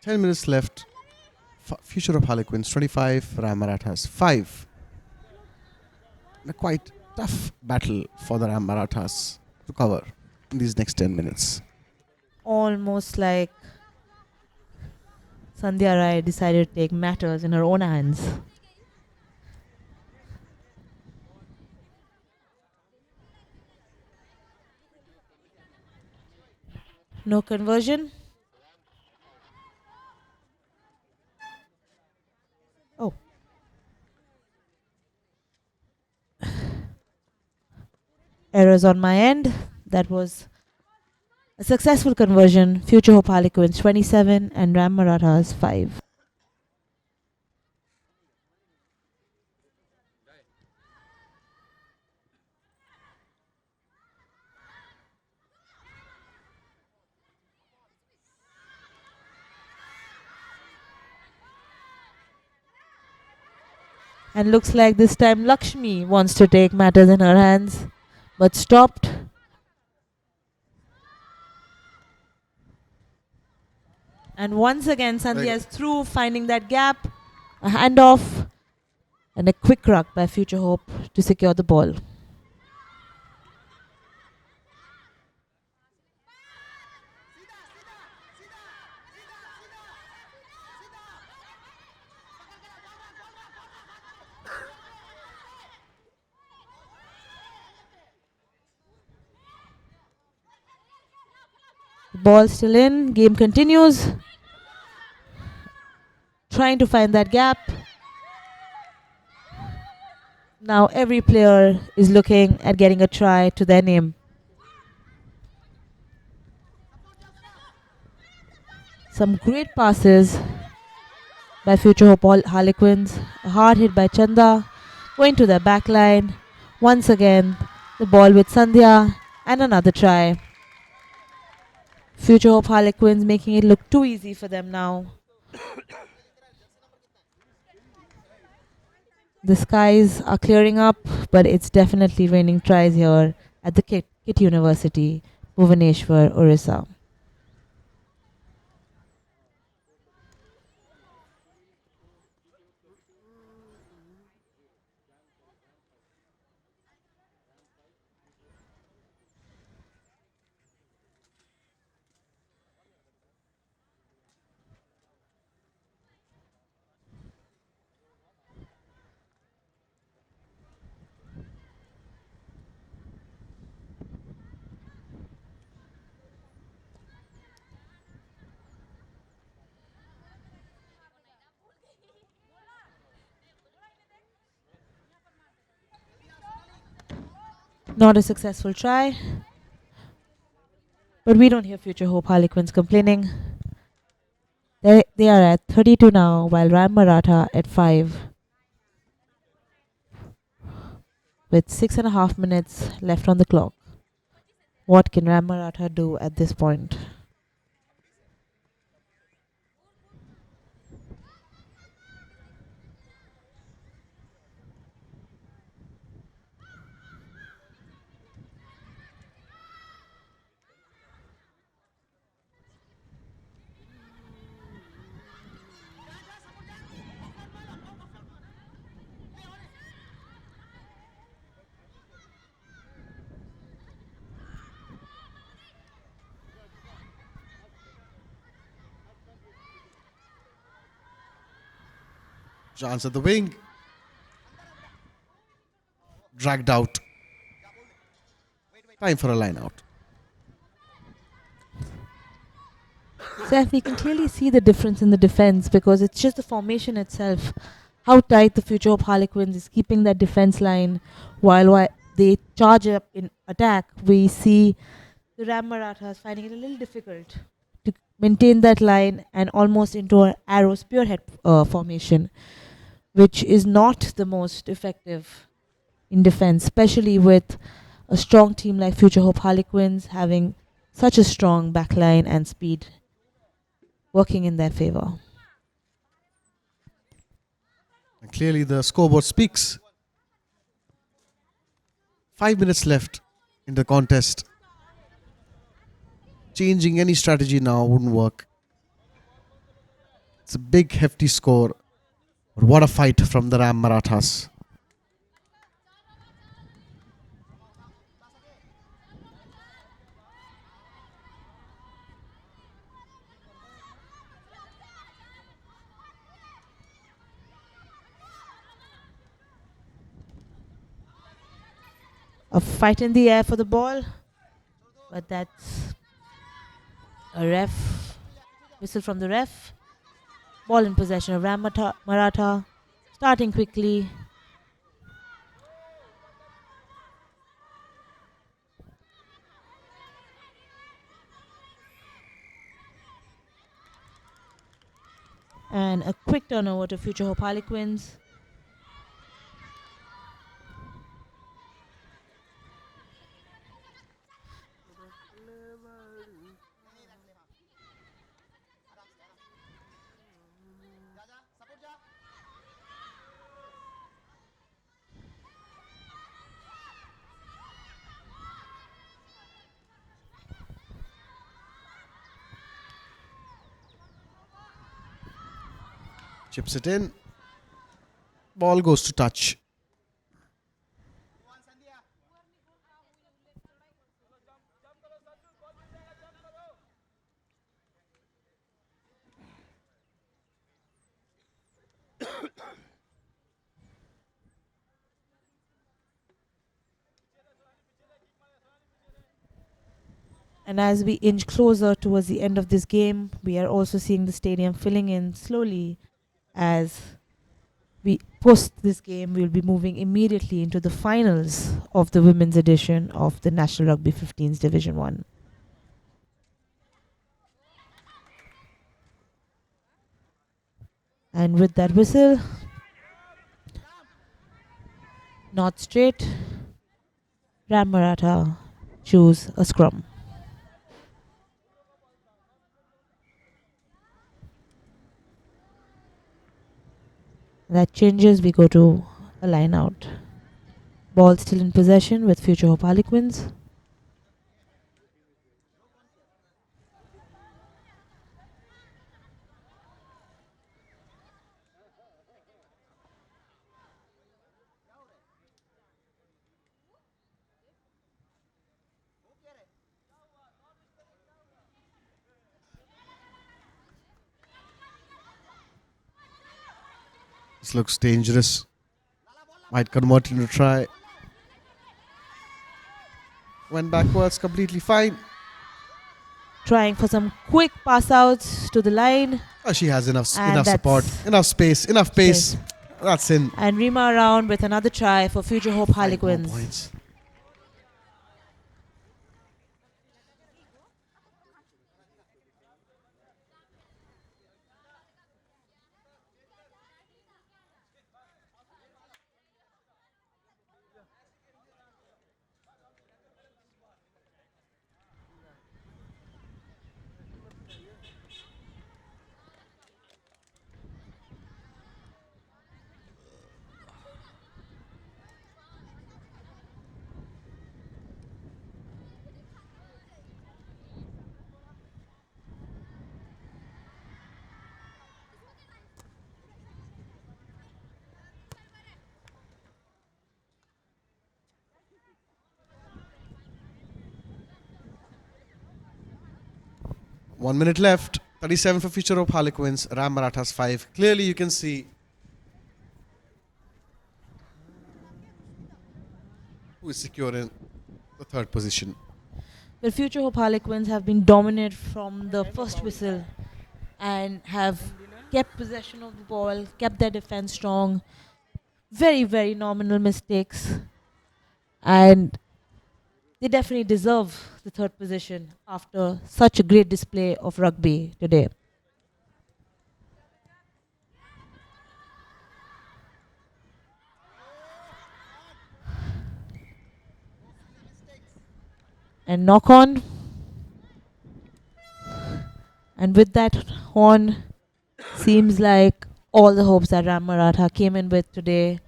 Speaker 1: Ten minutes left. Future of Harlequins 25, Ram Marathas 5. A quite tough battle for the Ram Marathas to cover in these next 10 minutes.
Speaker 2: Almost like Sandhya Rai decided to take matters in her own hands. No conversion. Oh. Errors on my end. That was a successful conversion. Future Hope Harlequins 27 and Ram Marathas 5. And looks like this time Lakshmi wants to take matters in her hands, but stopped. And once again, Sandhya is through, finding that gap, a handoff, and a quick ruck by Future Hope to secure the ball. Ball still in, game continues. Trying to find that gap. Now every player is looking at getting a try to their name. Some great passes by Future Hope Harlequins. A hard hit by Chanda, going to the back line, Once again, the ball with Sandhya and another try. Future Hope Harlequins making it look too easy for them now. The skies are clearing up, but it's definitely raining tries here at the Kit University, Bhubaneswar, Orissa. Not a successful try, but we don't hear Future Hope Harlequins complaining. They are at 32 now, while Ram Maratha at 5, with 6.5 minutes left on the clock. What can Ram Maratha do at this point?
Speaker 1: Chance at the wing. Dragged out. Time for a line out.
Speaker 2: Seth, we can clearly see the difference in the defense because it's just the formation itself. How tight the Future Hope Harlequins is keeping that defense line while they charge up in attack. We see the Ram Marathas finding it a little difficult to maintain that line and almost into an arrow spearhead formation, which is not the most effective in defense, especially with a strong team like Future Hope Harlequins having such a strong backline and speed working in their favor.
Speaker 1: And clearly the scoreboard speaks. 5 minutes left in the contest. Changing any strategy now wouldn't work. It's a big, hefty score. But what a fight from the Ram Marathas.
Speaker 2: A fight in the air for the ball, but that's a whistle from the ref. Ball in possession of Ram Maratha, starting quickly. And a quick turnover to Future Hope Harlequins.
Speaker 1: Chips it in. Ball goes to touch.
Speaker 2: And as we inch closer towards the end of this game, we are also seeing the stadium filling in slowly. As we post this game, we'll be moving immediately into the finals of the women's edition of the National Rugby 15's Division 1. And with that whistle, not straight, Ram Maratha choose a scrum. That changes, we go to a line out. Ball still in possession with Future Hope Harlequins.
Speaker 1: This looks dangerous. Might convert into try. Went backwards, completely fine.
Speaker 2: Trying for some quick pass outs to the line.
Speaker 1: Oh, she has enough
Speaker 2: And
Speaker 1: support,
Speaker 2: that's
Speaker 1: enough space, enough pace.
Speaker 2: space.
Speaker 1: That's in.
Speaker 2: And Rima around with another try for Future Hope
Speaker 1: 5 more
Speaker 2: Harlequins.
Speaker 1: points. One minute left. 37 for Future Hope Harlequins. Ram Marathas 5. Clearly you can see who is securing the third position.
Speaker 2: The Future Hope Harlequins have been dominant from the first whistle and have kept possession of the ball, kept their defense strong. Very, very nominal mistakes. And they definitely deserve the third position after such a great display of rugby today. And knock on. And with that horn, seems like all the hopes that Ram Maratha came in with today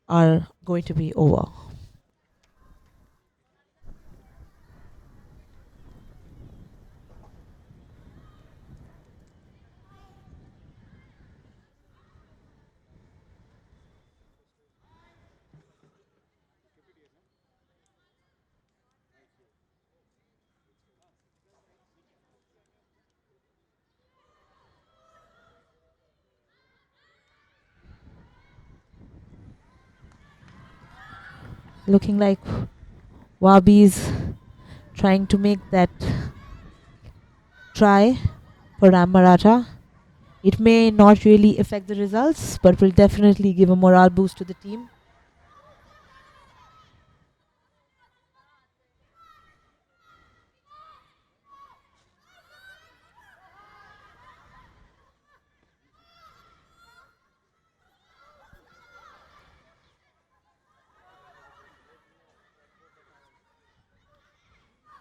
Speaker 2: are going to be over. Looking like Wabi's trying to make that try for Ram Maratha. It may not really affect the results, but will definitely give a morale boost to the team.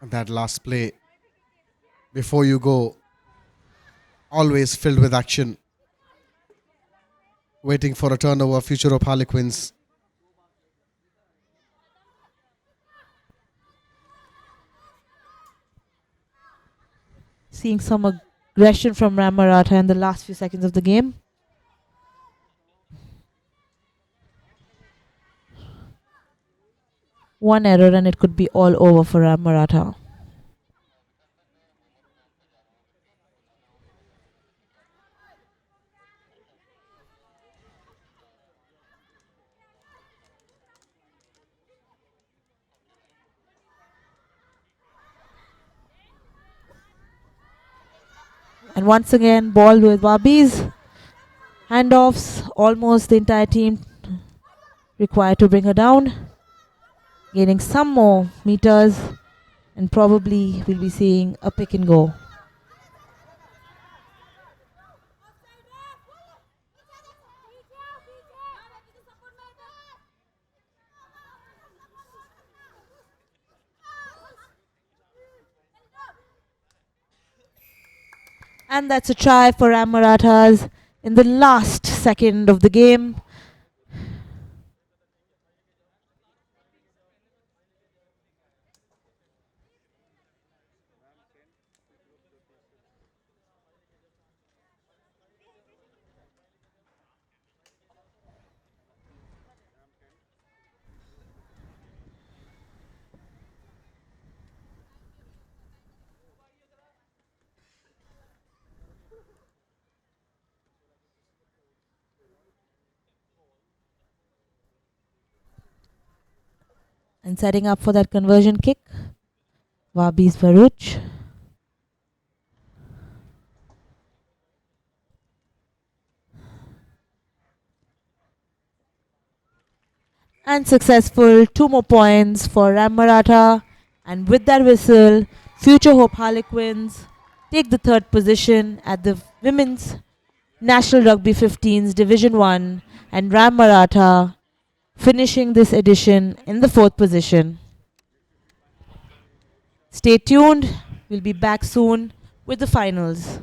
Speaker 1: And that last play before you go, always filled with action. Waiting for a turnover. Future Hope Harlequins.
Speaker 2: Seeing some aggression from Ram Maratha in the last few seconds of the game. One error and it could be all over for Ram Maratha. And once again, ball with Wabis. Handoffs, almost the entire team required to bring her down. Gaining some more meters, and probably we'll be seeing a pick and go. And that's a try for Ram Marathas in the last second of the game. And setting up for that conversion kick, Wabis Baruch. And successful. 2 more points for Ram Maratha. And with that whistle, Future Hope Harlequins take the third position at the Women's National Rugby 15's Division 1, and Ram Maratha finishing this edition in the fourth position. Stay tuned. We'll be back soon with the finals.